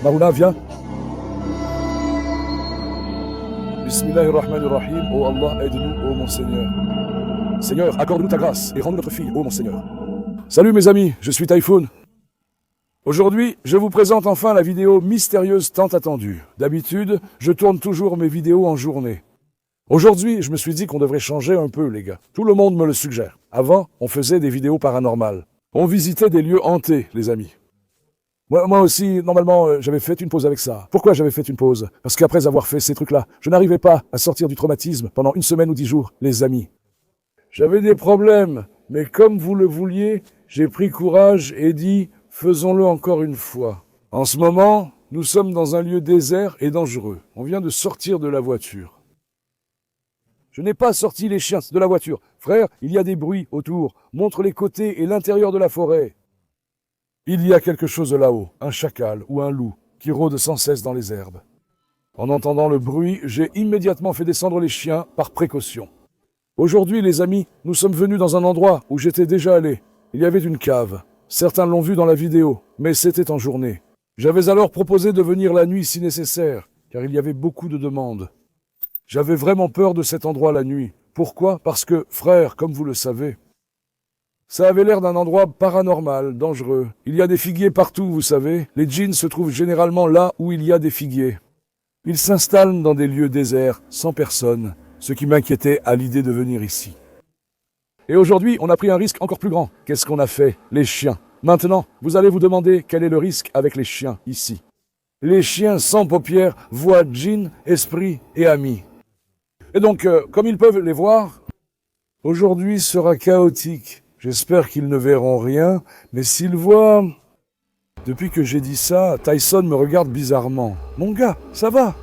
Marouna, viens. Bismillahirrahmanirrahim. Oh Allah, aide-nous, oh mon Seigneur. Seigneur, accorde-nous ta grâce et rends-nous notre fille, oh mon Seigneur. Salut mes amis, je suis Typhoon. Aujourd'hui, je vous présente enfin la vidéo mystérieuse tant attendue. D'habitude, je tourne toujours mes vidéos en journée. Aujourd'hui, je me suis dit qu'on devrait changer un peu, les gars. Tout le monde me le suggère. Avant, on faisait des vidéos paranormales. On visitait des lieux hantés, les amis. Moi aussi, normalement, j'avais fait une pause avec ça. Pourquoi j'avais fait une pause? Parce qu'après avoir fait ces trucs-là, je n'arrivais pas à sortir du traumatisme pendant 1 semaine ou 10 jours, les amis. J'avais des problèmes, mais comme vous le vouliez, j'ai pris courage et dit « faisons-le encore une fois ». En ce moment, nous sommes dans un lieu désert et dangereux. On vient de sortir de la voiture. Je n'ai pas sorti les chiens de la voiture. Frère, il y a des bruits autour. Montre les côtés et l'intérieur de la forêt. Il y a quelque chose là-haut, un chacal ou un loup, qui rôde sans cesse dans les herbes. En entendant le bruit, j'ai immédiatement fait descendre les chiens par précaution. Aujourd'hui, les amis, nous sommes venus dans un endroit où j'étais déjà allé. Il y avait une cave. Certains l'ont vu dans la vidéo, mais c'était en journée. J'avais alors proposé de venir la nuit si nécessaire, car il y avait beaucoup de demandes. J'avais vraiment peur de cet endroit la nuit. Pourquoi? Parce que, frère, comme vous le savez, ça avait l'air d'un endroit paranormal, dangereux. Il y a des figuiers partout, vous savez. Les djinns se trouvent généralement là où il y a des figuiers. Ils s'installent dans des lieux déserts, sans personne, ce qui m'inquiétait à l'idée de venir ici. Et aujourd'hui, on a pris un risque encore plus grand. Qu'est-ce qu'on a fait? Les chiens. Maintenant, vous allez vous demander quel est le risque avec les chiens, ici. Les chiens sans paupières voient djinns, esprits et amis. Et donc, comme ils peuvent les voir, aujourd'hui sera chaotique. J'espère qu'ils ne verront rien, mais s'ils voient... Depuis que j'ai dit ça, Tyson me regarde bizarrement. Mon gars, ça va?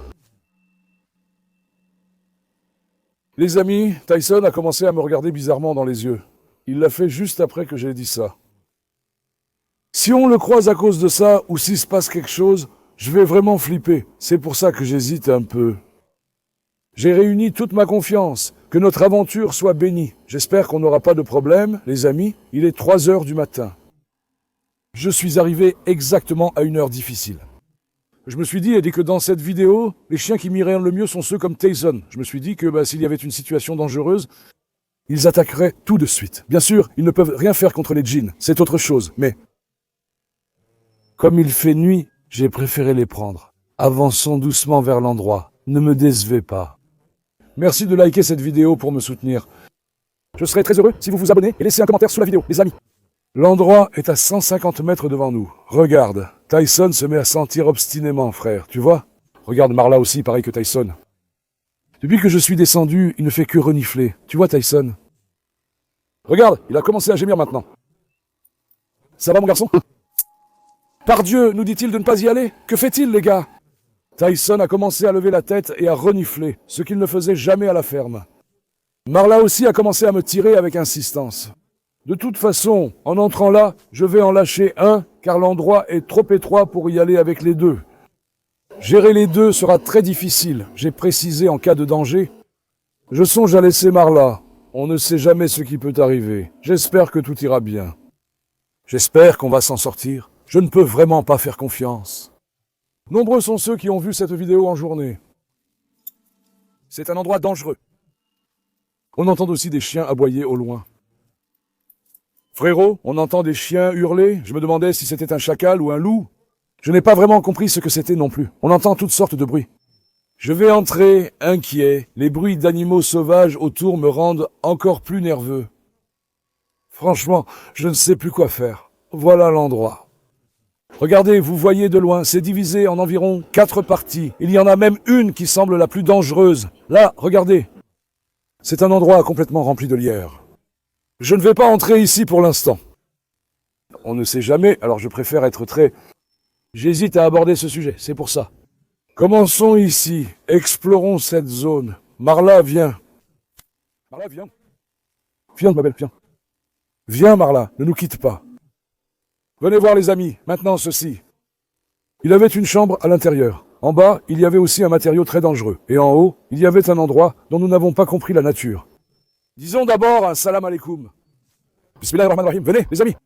Les amis, Tyson a commencé à me regarder bizarrement dans les yeux. Il l'a fait juste après que j'ai dit ça. Si on le croise à cause de ça, ou s'il se passe quelque chose, je vais vraiment flipper. C'est pour ça que j'hésite un peu. J'ai réuni toute ma confiance. Que notre aventure soit bénie. J'espère qu'on n'aura pas de problème, les amis. Il est 3 heures du matin. Je suis arrivé exactement à une heure difficile. Je me suis dit, et dès que dans cette vidéo, les chiens qui m'iraient le mieux sont ceux comme Tyson. Je me suis dit que s'il y avait une situation dangereuse, ils attaqueraient tout de suite. Bien sûr, ils ne peuvent rien faire contre les djinns, c'est autre chose, mais... Comme il fait nuit, j'ai préféré les prendre. Avançons doucement vers l'endroit. Ne me décevez pas. Merci de liker cette vidéo pour me soutenir. Je serai très heureux si vous vous abonnez et laissez un commentaire sous la vidéo, les amis. L'endroit est à 150 mètres devant nous. Regarde, Tyson se met à sentir obstinément, frère, tu vois? Regarde Marla aussi, pareil que Tyson. Depuis que je suis descendu, il ne fait que renifler. Tu vois Tyson? Regarde, il a commencé à gémir maintenant. Ça va mon garçon? Par Dieu, nous dit-il de ne pas y aller? Que fait-il les gars? Tyson a commencé à lever la tête et à renifler, ce qu'il ne faisait jamais à la ferme. Marla aussi a commencé à me tirer avec insistance. De toute façon, en entrant là, je vais en lâcher un, car l'endroit est trop étroit pour y aller avec les deux. Gérer les deux sera très difficile, j'ai précisé en cas de danger. Je songe à laisser Marla. On ne sait jamais ce qui peut arriver. J'espère que tout ira bien. J'espère qu'on va s'en sortir. Je ne peux vraiment pas faire confiance. Nombreux sont ceux qui ont vu cette vidéo en journée. C'est un endroit dangereux. On entend aussi des chiens aboyer au loin. Frérot, on entend des chiens hurler. Je me demandais si c'était un chacal ou un loup. Je n'ai pas vraiment compris ce que c'était non plus. On entend toutes sortes de bruits. Je vais entrer, inquiet. Les bruits d'animaux sauvages autour me rendent encore plus nerveux. Franchement, je ne sais plus quoi faire. Voilà l'endroit. Regardez, vous voyez de loin, c'est divisé en environ 4 parties. Il y en a même une qui semble la plus dangereuse. Là, regardez. C'est un endroit complètement rempli de lierre. Je ne vais pas entrer ici pour l'instant. On ne sait jamais, alors je préfère être très... J'hésite à aborder ce sujet, c'est pour ça. Commençons ici, explorons cette zone. Marla, viens. Marla, viens. Viens, ma belle, viens. Viens, Marla, ne nous quitte pas. Venez voir les amis, maintenant ceci. Il avait une chambre à l'intérieur. En bas, il y avait aussi un matériau très dangereux. Et en haut, il y avait un endroit dont nous n'avons pas compris la nature. Disons d'abord un salam alaikum. Bismillahirrahmanirrahim. Venez, les amis.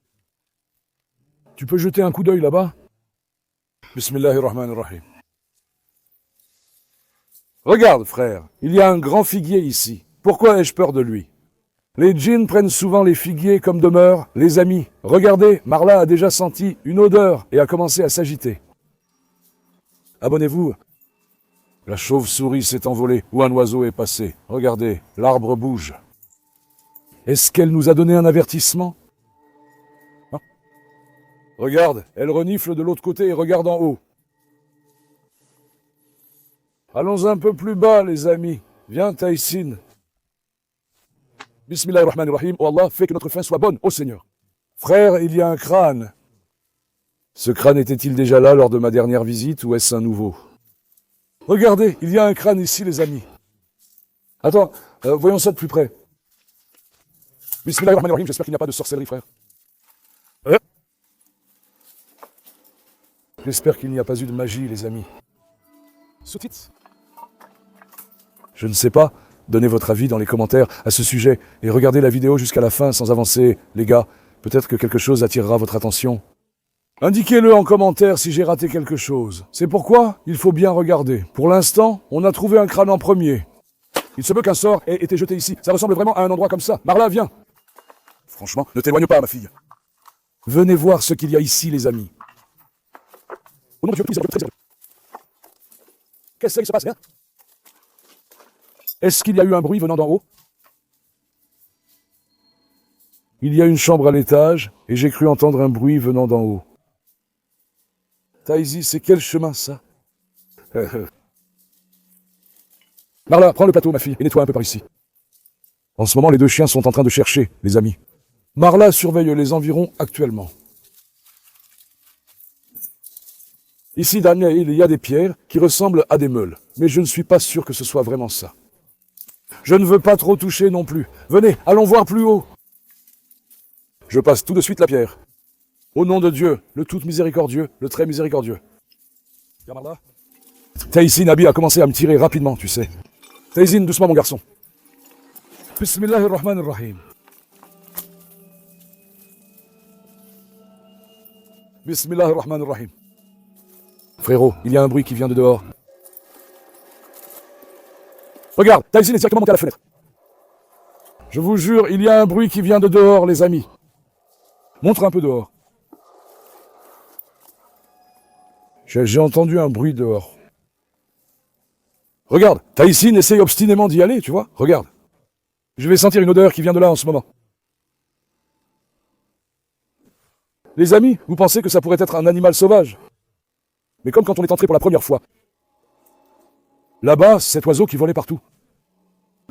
Tu peux jeter un coup d'œil là-bas? Bismillahirrahmanirrahim. Regarde, frère, il y a un grand figuier ici. Pourquoi ai-je peur de lui? Les djinns prennent souvent les figuiers comme demeure, les amis. Regardez, Marla a déjà senti une odeur et a commencé à s'agiter. Abonnez-vous. La chauve-souris s'est envolée ou un oiseau est passé. Regardez, l'arbre bouge. Est-ce qu'elle nous a donné un avertissement? Hein? Regarde, elle renifle de l'autre côté et regarde en haut. Allons un peu plus bas, les amis. Viens, Taïsin. Bismillahirrahmanirrahim. Oh Allah, fais que notre fin soit bonne, ô Seigneur. Frère, il y a un crâne. Ce crâne était-il déjà là lors de ma dernière visite ou est-ce un nouveau? Regardez, il y a un crâne ici, les amis. Attends, voyons ça de plus près. Bismillahirrahmanirrahim, j'espère qu'il n'y a pas de sorcellerie, frère. J'espère qu'il n'y a pas eu de magie, les amis. Sous-titres. Je ne sais pas, donnez votre avis dans les commentaires à ce sujet et regardez la vidéo jusqu'à la fin sans avancer, les gars. Peut-être que quelque chose attirera votre attention. Indiquez-le en commentaire si j'ai raté quelque chose. C'est pourquoi il faut bien regarder. Pour l'instant, on a trouvé un crâne en premier. Il se peut qu'un sort ait été jeté ici. Ça ressemble vraiment à un endroit comme ça. Marla, viens. Franchement, ne t'éloigne pas, ma fille. Venez voir ce qu'il y a ici, les amis. Au nom de Dieu, qu'est-ce qui se passe, hein? Est-ce qu'il y a eu un bruit venant d'en haut? Il y a une chambre à l'étage, et j'ai cru entendre un bruit venant d'en haut. Taïsi, c'est quel chemin, ça? Marla, prends le plateau, ma fille, et nettoie un peu par ici. En ce moment, les deux chiens sont en train de chercher, les amis. Marla surveille les environs actuellement. Ici, Daniel, il y a des pierres qui ressemblent à des meules, mais je ne suis pas sûr que ce soit vraiment ça. Je ne veux pas trop toucher non plus. Venez, allons voir plus haut. Je passe tout de suite la pierre. Au nom de Dieu, le tout miséricordieux, le très miséricordieux. Taïsin Nabi a commencé à me tirer rapidement, tu sais. Taïsin, doucement mon garçon. Bismillahirrahmanirrahim. Bismillahirrahmanirrahim. Frérot, il y a un bruit qui vient de dehors. Regarde, Taïsin est directement monté à la fenêtre. Je vous jure, il y a un bruit qui vient de dehors, les amis. Montre un peu dehors. J'ai entendu un bruit dehors. Regarde, Taïsin essaye obstinément d'y aller, tu vois. Regarde. Je vais sentir une odeur qui vient de là en ce moment. Les amis, vous pensez que ça pourrait être un animal sauvage? Mais comme quand on est entré pour la première fois. Là-bas, cet oiseau qui volait partout.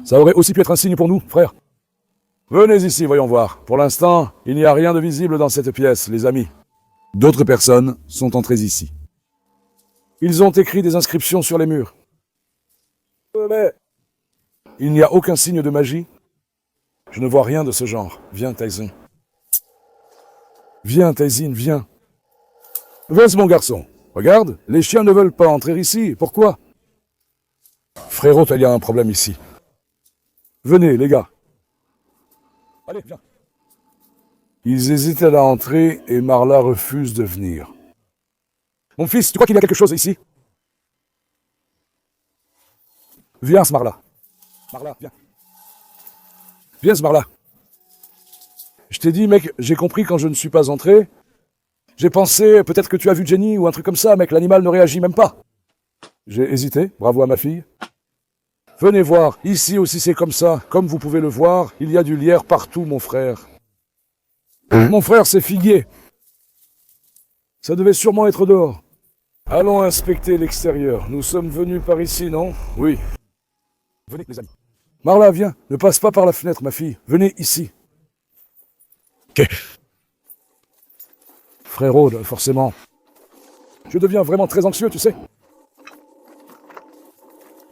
Ça aurait aussi pu être un signe pour nous, frère. Venez ici, voyons voir. Pour l'instant, il n'y a rien de visible dans cette pièce, les amis. D'autres personnes sont entrées ici. Ils ont écrit des inscriptions sur les murs. Mais il n'y a aucun signe de magie. Je ne vois rien de ce genre. Viens, Taïsin. Viens, Taïsin, viens. Vas-y, mon garçon. Regarde, les chiens ne veulent pas entrer ici. Pourquoi? Frérot, il y a un problème ici. Venez, les gars. Allez, viens. Ils hésitent à entrer et Marla refuse de venir. Mon fils, tu crois qu'il y a quelque chose ici? Viens, Marla. Marla, viens. Viens, Marla. Je t'ai dit, mec, j'ai compris quand je ne suis pas entré. J'ai pensé, peut-être que tu as vu Jenny ou un truc comme ça, mec, l'animal ne réagit même pas. J'ai hésité, bravo à ma fille. Venez voir, ici aussi c'est comme ça. Comme vous pouvez le voir, il y a du lierre partout, mon frère. Mon frère, c'est figuier. Ça devait sûrement être dehors. Allons inspecter l'extérieur. Nous sommes venus par ici, non? Oui. Venez, les amis. Marla, viens. Ne passe pas par la fenêtre, ma fille. Venez ici. Ok. Frérot, forcément. Je deviens vraiment très anxieux, tu sais.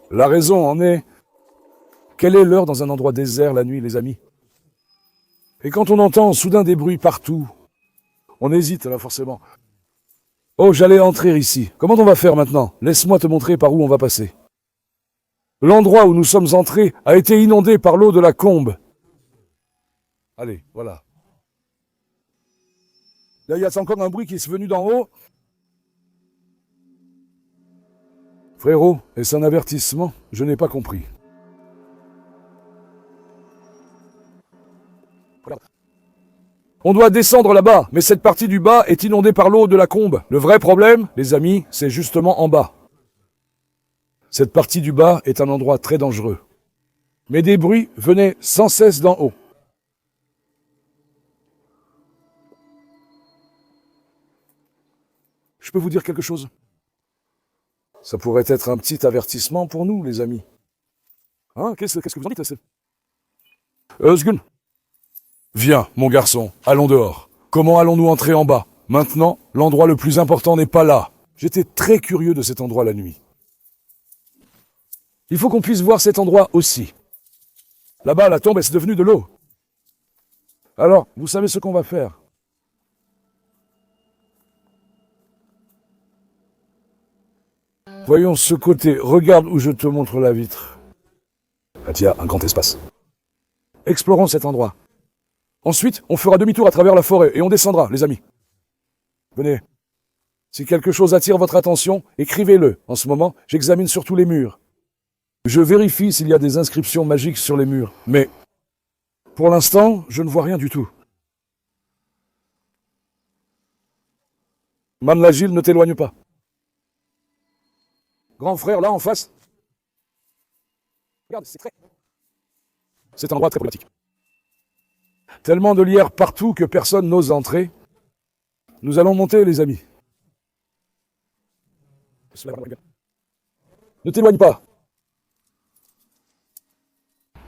La raison en est... Quelle est l'heure dans un endroit désert la nuit, les amis? Et quand on entend soudain des bruits partout, on hésite là forcément. Oh, j'allais entrer ici. Comment on va faire maintenant? Laisse-moi te montrer par où on va passer. L'endroit où nous sommes entrés a été inondé par l'eau de la Combe. Allez, voilà. Là, il y a encore un bruit qui est venu d'en haut. Frérot, est-ce un avertissement? Je n'ai pas compris. Regarde. On doit descendre là-bas, mais cette partie du bas est inondée par l'eau de la combe. Le vrai problème, les amis, c'est justement en bas. Cette partie du bas est un endroit très dangereux. Mais des bruits venaient sans cesse d'en haut. Je peux vous dire quelque chose? Ça pourrait être un petit avertissement pour nous, les amis. Hein? Qu'est-ce que vous en dites? Özgun, viens, mon garçon, allons dehors. Comment allons-nous entrer en bas? Maintenant, l'endroit le plus important n'est pas là. J'étais très curieux de cet endroit la nuit. Il faut qu'on puisse voir cet endroit aussi. Là-bas, la tombe est devenue de l'eau. Alors, vous savez ce qu'on va faire? Voyons ce côté. Regarde où je te montre la vitre. Ah, il y a un grand espace. Explorons cet endroit. Ensuite, on fera demi-tour à travers la forêt et on descendra, les amis. Venez. Si quelque chose attire votre attention, écrivez-le. En ce moment, j'examine surtout les murs. Je vérifie s'il y a des inscriptions magiques sur les murs. Mais, pour l'instant, je ne vois rien du tout. Man l'agile, ne t'éloigne pas. Grand frère, là, en face. Regarde, c'est un endroit très problématique. Tellement de lierre partout que personne n'ose entrer. Nous allons monter, les amis. Ne t'éloigne pas.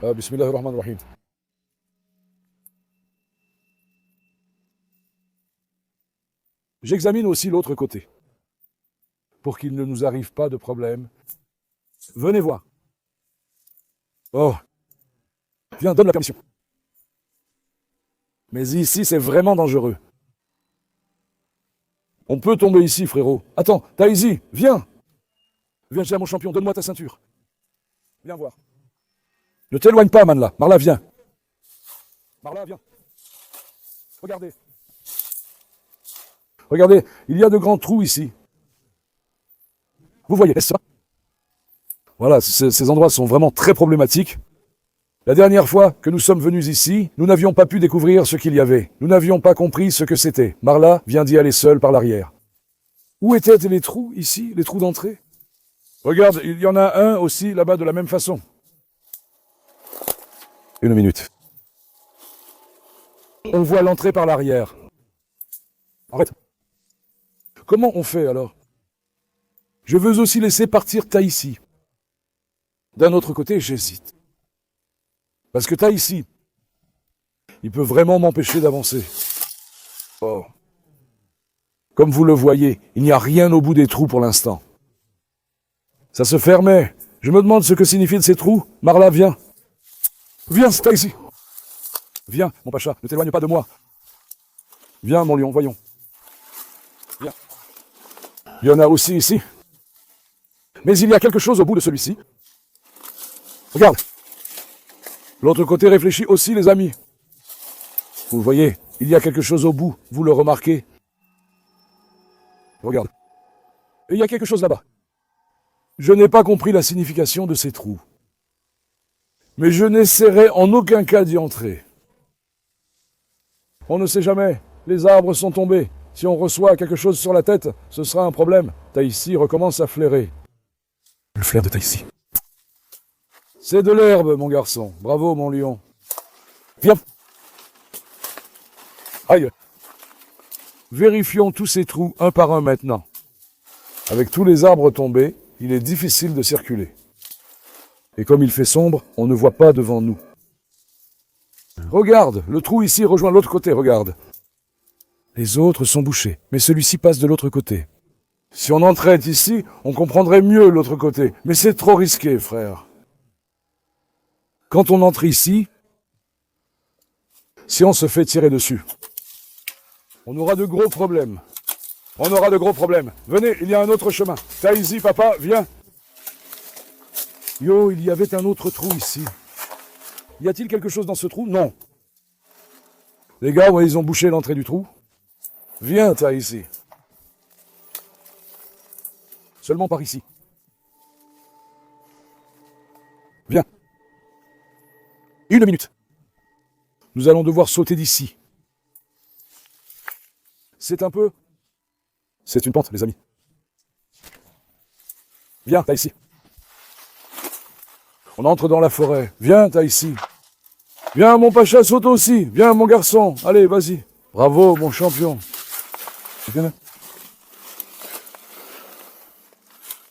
Ah, bismillahirrahmanirrahim. J'examine aussi l'autre côté. Pour qu'il ne nous arrive pas de problème. Venez voir. Oh. Viens, donne la permission. Mais ici, c'est vraiment dangereux. On peut tomber ici, frérot. Attends, Taizi, viens. Viens chez mon champion, donne-moi ta ceinture. Viens voir. Ne t'éloigne pas, Manla. Marla, viens. Marla, viens. Regardez. Regardez, il y a de grands trous ici. Vous voyez, est-ce ça? Voilà, ces endroits sont vraiment très problématiques. La dernière fois que nous sommes venus ici, nous n'avions pas pu découvrir ce qu'il y avait. Nous n'avions pas compris ce que c'était. Marla vient d'y aller seule par l'arrière. Où étaient les trous ici, les trous d'entrée? Regarde, il y en a un aussi là-bas de la même façon. Une minute. On voit l'entrée par l'arrière. Arrête. Comment on fait alors? Je veux aussi laisser partir Taïsi. D'un autre côté, j'hésite. Parce que Taïsi, il peut vraiment m'empêcher d'avancer. Oh. Comme vous le voyez, il n'y a rien au bout des trous pour l'instant. Ça se fermait. Je me demande ce que signifient ces trous. Marla, viens. Viens, Taïsi. Viens, mon pacha, ne t'éloigne pas de moi. Viens, mon lion, voyons. Viens. Il y en a aussi ici. Mais il y a quelque chose au bout de celui-ci. Regarde. L'autre côté réfléchit aussi, les amis. Vous le voyez, il y a quelque chose au bout, vous le remarquez. Regarde. Et il y a quelque chose là-bas. Je n'ai pas compris la signification de ces trous. Mais je n'essaierai en aucun cas d'y entrer. On ne sait jamais, les arbres sont tombés. Si on reçoit quelque chose sur la tête, ce sera un problème. Taïsi recommence à flairer. Le flair de Taïsi. C'est de l'herbe, mon garçon. Bravo, mon lion. Viens. Aïe. Vérifions tous ces trous un par un maintenant. Avec tous les arbres tombés, il est difficile de circuler. Et comme il fait sombre, on ne voit pas devant nous. Regarde, le trou ici rejoint l'autre côté, regarde. Les autres sont bouchés, mais celui-ci passe de l'autre côté. Si on entrait ici, on comprendrait mieux l'autre côté. Mais c'est trop risqué, frère. Quand on entre ici, si on se fait tirer dessus, on aura de gros problèmes. On aura de gros problèmes. Venez, il y a un autre chemin. Taïsi, papa, viens. Yo, il y avait un autre trou ici. Y a-t-il quelque chose dans ce trou? Non. Les gars, ouais, ils ont bouché l'entrée du trou. Viens, Taïsi. Seulement par ici. Une minute. Nous allons devoir sauter d'ici. C'est un peu... C'est une pente, les amis. Viens, t'as ici. On entre dans la forêt. Viens, t'as ici. Viens, mon pacha, saute aussi. Viens, mon garçon. Allez, vas-y. Bravo, mon champion. Viens là.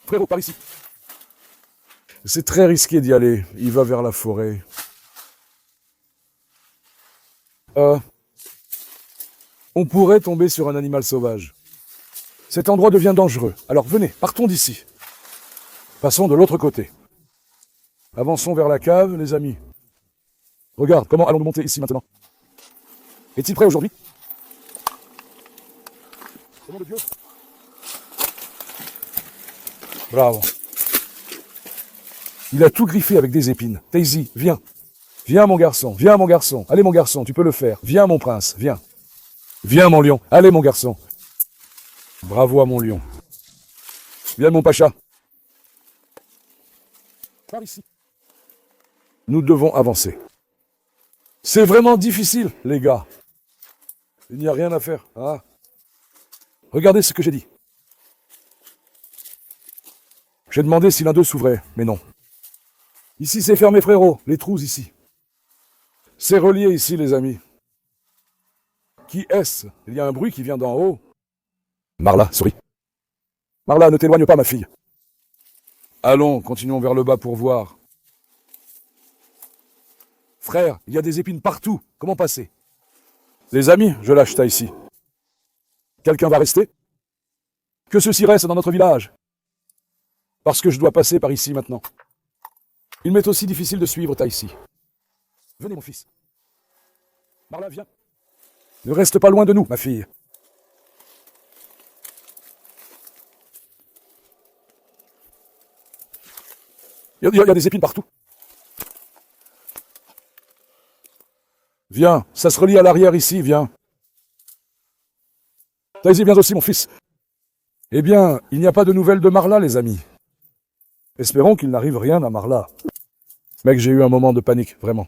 Frérot, par ici. C'est très risqué d'y aller. Il va vers la forêt. On pourrait tomber sur un animal sauvage. Cet endroit devient dangereux. Alors venez, partons d'ici. Passons de l'autre côté. Avançons vers la cave, les amis. Regarde, comment allons-nous monter ici maintenant? Est-il prêt aujourd'hui? Au nom de Dieu. Bravo. Il a tout griffé avec des épines. Daisy, viens. Viens, mon garçon. Viens, mon garçon. Allez, mon garçon, tu peux le faire. Viens, mon prince. Viens. Viens, mon lion. Allez, mon garçon. Bravo à mon lion. Viens, mon pacha. Par ici. Nous devons avancer. C'est vraiment difficile, les gars. Il n'y a rien à faire. Ah. Regardez ce que j'ai dit. J'ai demandé si l'un d'eux s'ouvrait, mais non. Ici, c'est fermé, frérot. Les trous ici. C'est relié ici, les amis. Qui est-ce? Il y a un bruit qui vient d'en haut. Marla, souris. Marla, ne t'éloigne pas, ma fille. Allons, continuons vers le bas pour voir. Frère, il y a des épines partout. Comment passer? Les amis, je lâche ça ici. Quelqu'un va rester? Que ceci reste dans notre village. Parce que je dois passer par ici maintenant. Il m'est aussi difficile de suivre Taïsi. Venez, mon fils. Marla, viens. Ne reste pas loin de nous, ma fille. Il y a des épines partout. Viens, ça se relie à l'arrière ici, viens. Taïsi, viens aussi, mon fils. Eh bien, il n'y a pas de nouvelles de Marla, les amis. Espérons qu'il n'arrive rien à Marla. Mec, j'ai eu un moment de panique, vraiment.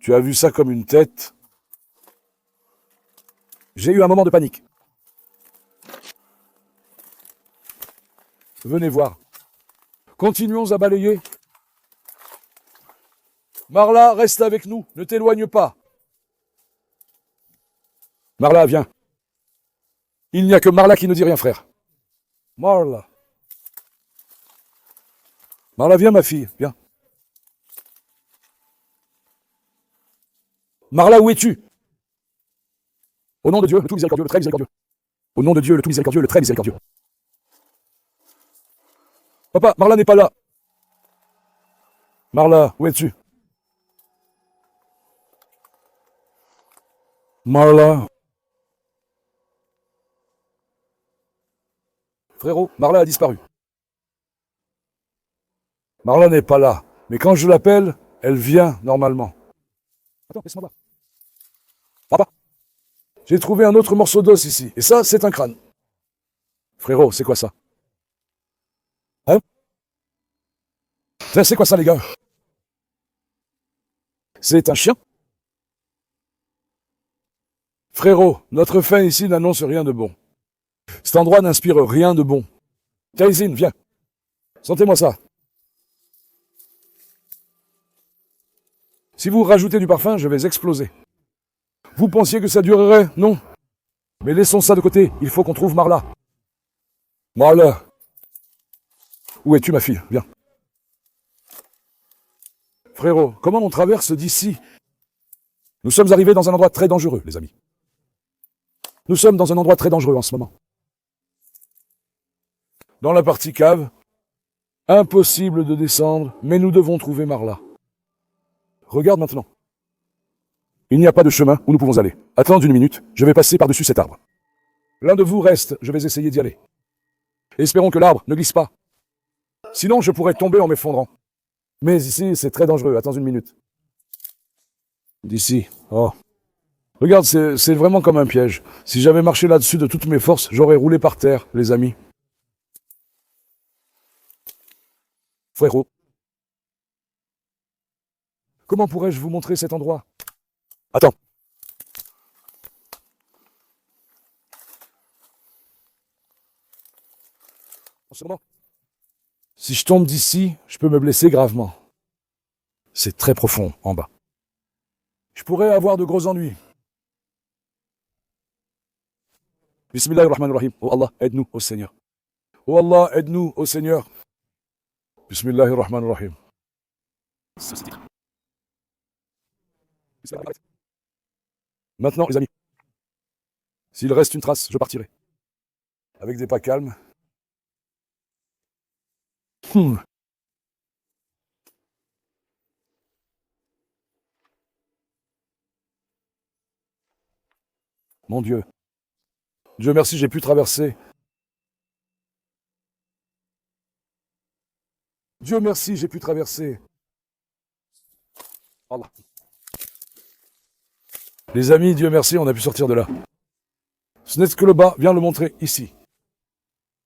Tu as vu ça comme une tête? J'ai eu un moment de panique. Venez voir. Continuons à balayer. Marla, reste avec nous. Ne t'éloigne pas. Marla, viens. Il n'y a que Marla qui ne dit rien, frère. Marla. Marla, viens, ma fille. Viens. Marla, où es-tu? Au nom de Dieu, le tout miséricordieux, le très miséricordieux. Au nom de Dieu, le tout miséricordieux, le très miséricordieux. Papa, Marla n'est pas là. Marla, où es-tu? Marla. Frérot, Marla a disparu. Marla n'est pas là. Mais quand je l'appelle, elle vient normalement. Attends, laisse-moi voir. Papa, j'ai trouvé un autre morceau d'os ici. Et ça, c'est un crâne. Frérot, c'est quoi ça? Hein? C'est quoi ça, les gars? C'est un chien? Frérot, notre fin ici n'annonce rien de bon. Cet endroit n'inspire rien de bon. Taïsin, viens. Sentez-moi ça. Si vous rajoutez du parfum, je vais exploser. Vous pensiez que ça durerait? Non. Mais laissons ça de côté. Il faut qu'on trouve Marla. Marla. Où es-tu, ma fille? Viens. Frérot, comment on traverse d'ici? Nous sommes arrivés dans un endroit très dangereux, les amis. Nous sommes dans un endroit très dangereux en ce moment. Dans la partie cave, impossible de descendre, mais nous devons trouver Marla. Regarde maintenant. Il n'y a pas de chemin où nous pouvons aller. Attends une minute, je vais passer par-dessus cet arbre. L'un de vous reste, je vais essayer d'y aller. Espérons que l'arbre ne glisse pas. Sinon, je pourrais tomber en m'effondrant. Mais ici, c'est très dangereux. Attends une minute. D'ici. Oh. Regarde, c'est vraiment comme un piège. Si j'avais marché là-dessus de toutes mes forces, j'aurais roulé par terre, les amis. Frérot, comment pourrais-je vous montrer cet endroit? Attends. En ce moment, si je tombe d'ici, je peux me blesser gravement. C'est très profond en bas. Je pourrais avoir de gros ennuis. Bismillahirrahmanirrahim. Oh Allah, aide-nous, ô Seigneur. Oh Allah, aide-nous, ô Seigneur. Bismillahirrahmanirrahim. Maintenant, les amis, s'il reste une trace, je partirai. Avec des pas calmes. Mon Dieu. Dieu merci, j'ai pu traverser. Dieu merci, j'ai pu traverser. Allah. Les amis, Dieu merci, on a pu sortir de là. Ce n'est que le bas, viens le montrer ici.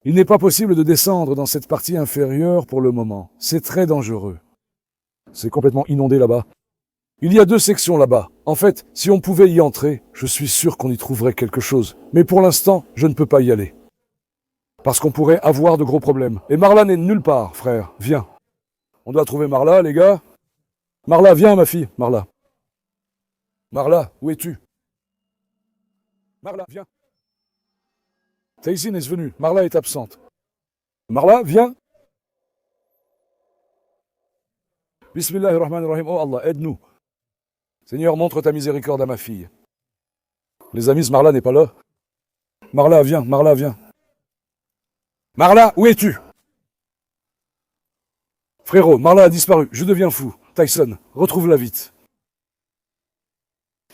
Il n'est pas possible de descendre dans cette partie inférieure pour le moment. C'est très dangereux. C'est complètement inondé là-bas. Il y a 2 sections là-bas. En fait, si on pouvait y entrer, je suis sûr qu'on y trouverait quelque chose. Mais pour l'instant, je ne peux pas y aller. Parce qu'on pourrait avoir de gros problèmes. Et Marla n'est nulle part, frère. Viens. On doit trouver Marla, les gars. Marla, viens, ma fille. Marla. Marla, où es-tu? Marla, viens. Taïsine est venue. Marla est absente. Marla, viens. Bismillahirrahmanirrahim. Oh Allah, aide-nous. Seigneur, montre ta miséricorde à ma fille. Les amis, Marla n'est pas là. Marla, viens. Marla, viens. Marla, où es-tu? Frérot, Marla a disparu. Je deviens fou. Tyson, retrouve-la vite.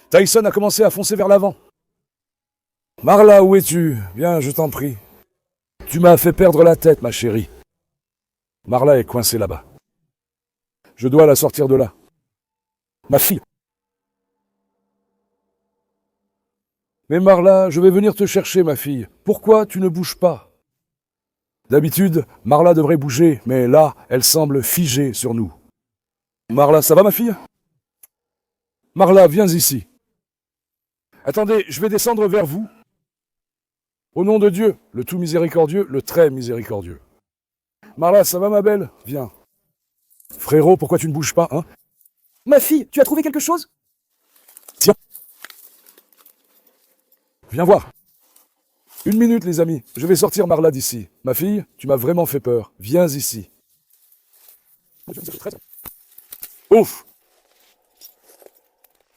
Tyson a commencé à foncer vers l'avant. Marla, où es-tu? Viens, je t'en prie. Tu m'as fait perdre la tête, ma chérie. Marla est coincée là-bas. Je dois la sortir de là. Ma fille. Mais Marla, je vais venir te chercher, ma fille. Pourquoi tu ne bouges pas? D'habitude, Marla devrait bouger, mais là, elle semble figée sur nous. Marla, ça va, ma fille? Marla, viens ici. Attendez, je vais descendre vers vous. Au nom de Dieu, le tout miséricordieux, le très miséricordieux. Marla, ça va, ma belle? Viens. Frérot, pourquoi tu ne bouges pas, hein? Ma fille, tu as trouvé quelque chose? Tiens. Viens voir. 1 minute, les amis. Je vais sortir Marla d'ici. Ma fille, tu m'as vraiment fait peur. Viens ici. Ouf.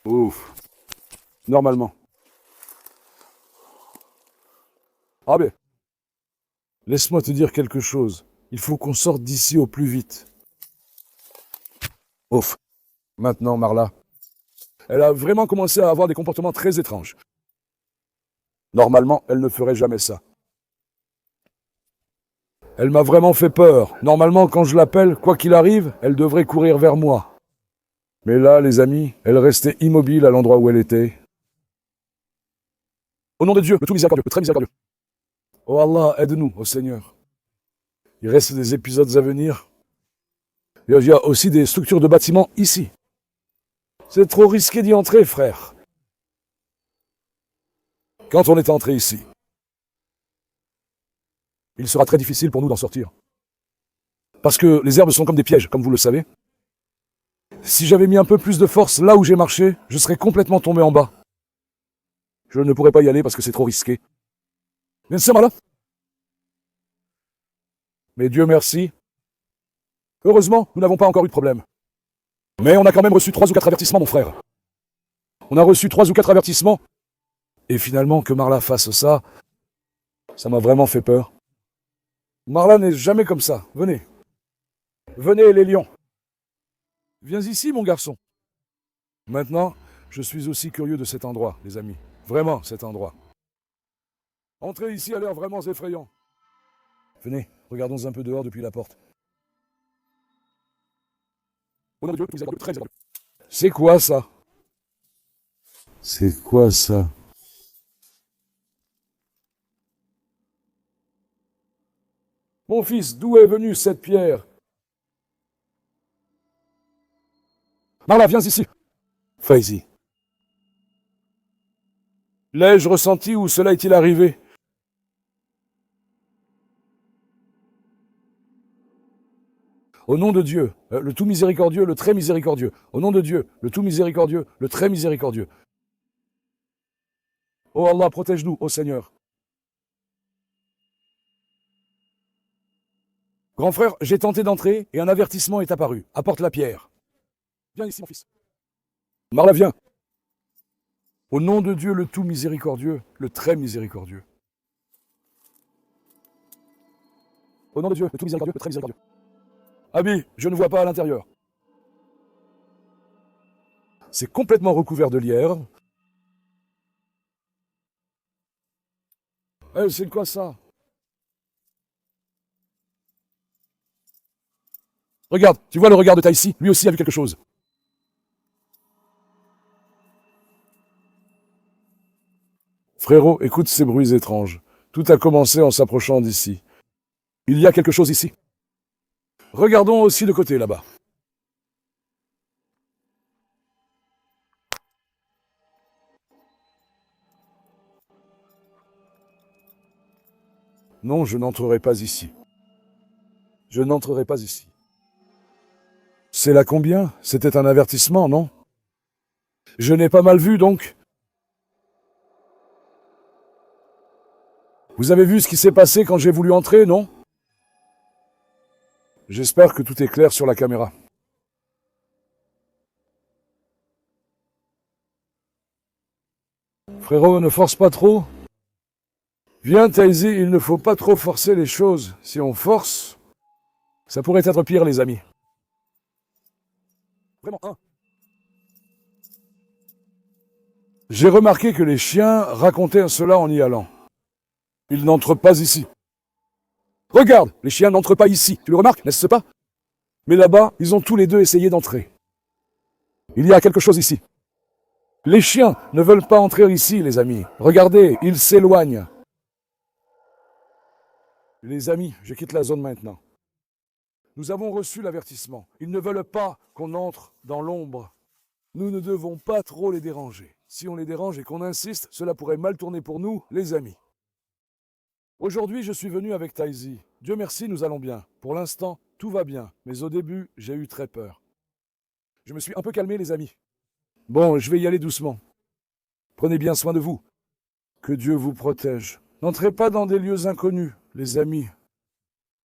Ouf. Normalement. Ah ben. Laisse-moi te dire quelque chose. Il faut qu'on sorte d'ici au plus vite. Ouf. Maintenant, Marla. Elle a vraiment commencé à avoir des comportements très étranges. Normalement, elle ne ferait jamais ça. Elle m'a vraiment fait peur. Normalement, quand je l'appelle, quoi qu'il arrive, elle devrait courir vers moi. Mais là, les amis, elle restait immobile à l'endroit où elle était. Au nom de Dieu, le tout miséricordieux, le très miséricordieux. Oh Allah, aide-nous, ô Seigneur. Il reste des épisodes à venir. Il y a aussi des structures de bâtiments ici. C'est trop risqué d'y entrer, frère. Quand on est entré ici, il sera très difficile pour nous d'en sortir. Parce que les herbes sont comme des pièges, comme vous le savez. Si j'avais mis un peu plus de force là où j'ai marché, je serais complètement tombé en bas. Je ne pourrais pas y aller parce que c'est trop risqué. Bien sûr, là. Mais Dieu merci. Heureusement, nous n'avons pas encore eu de problème. Mais on a quand même reçu 3 ou 4 avertissements, mon frère. On a reçu 3 ou 4 avertissements. Et finalement, que Marla fasse ça, ça m'a vraiment fait peur. Marla n'est jamais comme ça. Venez. Venez, les lions. Viens ici, mon garçon. Maintenant, je suis aussi curieux de cet endroit, les amis. Vraiment, cet endroit. Entrez ici a l'air vraiment effrayant. Venez, regardons un peu dehors depuis la porte. Au nom de Dieu, très miséricordieux. C'est quoi ça? C'est quoi ça? Mon fils, d'où est venue cette pierre? Marla, viens ici. Faizi. L'ai-je ressenti ou cela est-il arrivé? Au nom de Dieu, le tout miséricordieux, le très miséricordieux. Au nom de Dieu, le tout miséricordieux, le très miséricordieux. Oh Allah, protège-nous, ô Seigneur. Grand frère, j'ai tenté d'entrer et un avertissement est apparu. Apporte la pierre. Viens ici, mon fils. Marla, viens. Au nom de Dieu, le tout miséricordieux, le très miséricordieux. Au nom de Dieu, le tout miséricordieux, le très miséricordieux. Abi, je ne vois pas à l'intérieur. C'est complètement recouvert de lierre. C'est quoi ça? Regarde, tu vois le regard de Taïsi? Lui aussi a vu quelque chose. Frérot, écoute ces bruits étranges. Tout a commencé en s'approchant d'ici. Il y a quelque chose ici. Regardons aussi de côté, là-bas. Non, je n'entrerai pas ici. Je n'entrerai pas ici. C'est là combien? C'était un avertissement, non? Je n'ai pas mal vu, donc. Vous avez vu ce qui s'est passé quand j'ai voulu entrer, non? J'espère que tout est clair sur la caméra. Frérot, ne force pas trop. Viens, Taïsi, il ne faut pas trop forcer les choses. Si on force, ça pourrait être pire, les amis. Vraiment, hein? J'ai remarqué que les chiens racontaient cela en y allant. Ils n'entrent pas ici. Regarde, les chiens n'entrent pas ici. Tu le remarques, n'est-ce pas? Mais là-bas, ils ont tous les deux essayé d'entrer. Il y a quelque chose ici. Les chiens ne veulent pas entrer ici, les amis. Regardez, ils s'éloignent. Les amis, je quitte la zone maintenant. Nous avons reçu l'avertissement. Ils ne veulent pas qu'on entre dans l'ombre. Nous ne devons pas trop les déranger. Si on les dérange et qu'on insiste, cela pourrait mal tourner pour nous, les amis. Aujourd'hui, je suis venu avec Taïsi. Dieu merci, nous allons bien. Pour l'instant, tout va bien. Mais au début, j'ai eu très peur. Je me suis un peu calmé, les amis. Bon, je vais y aller doucement. Prenez bien soin de vous. Que Dieu vous protège. N'entrez pas dans des lieux inconnus, les amis.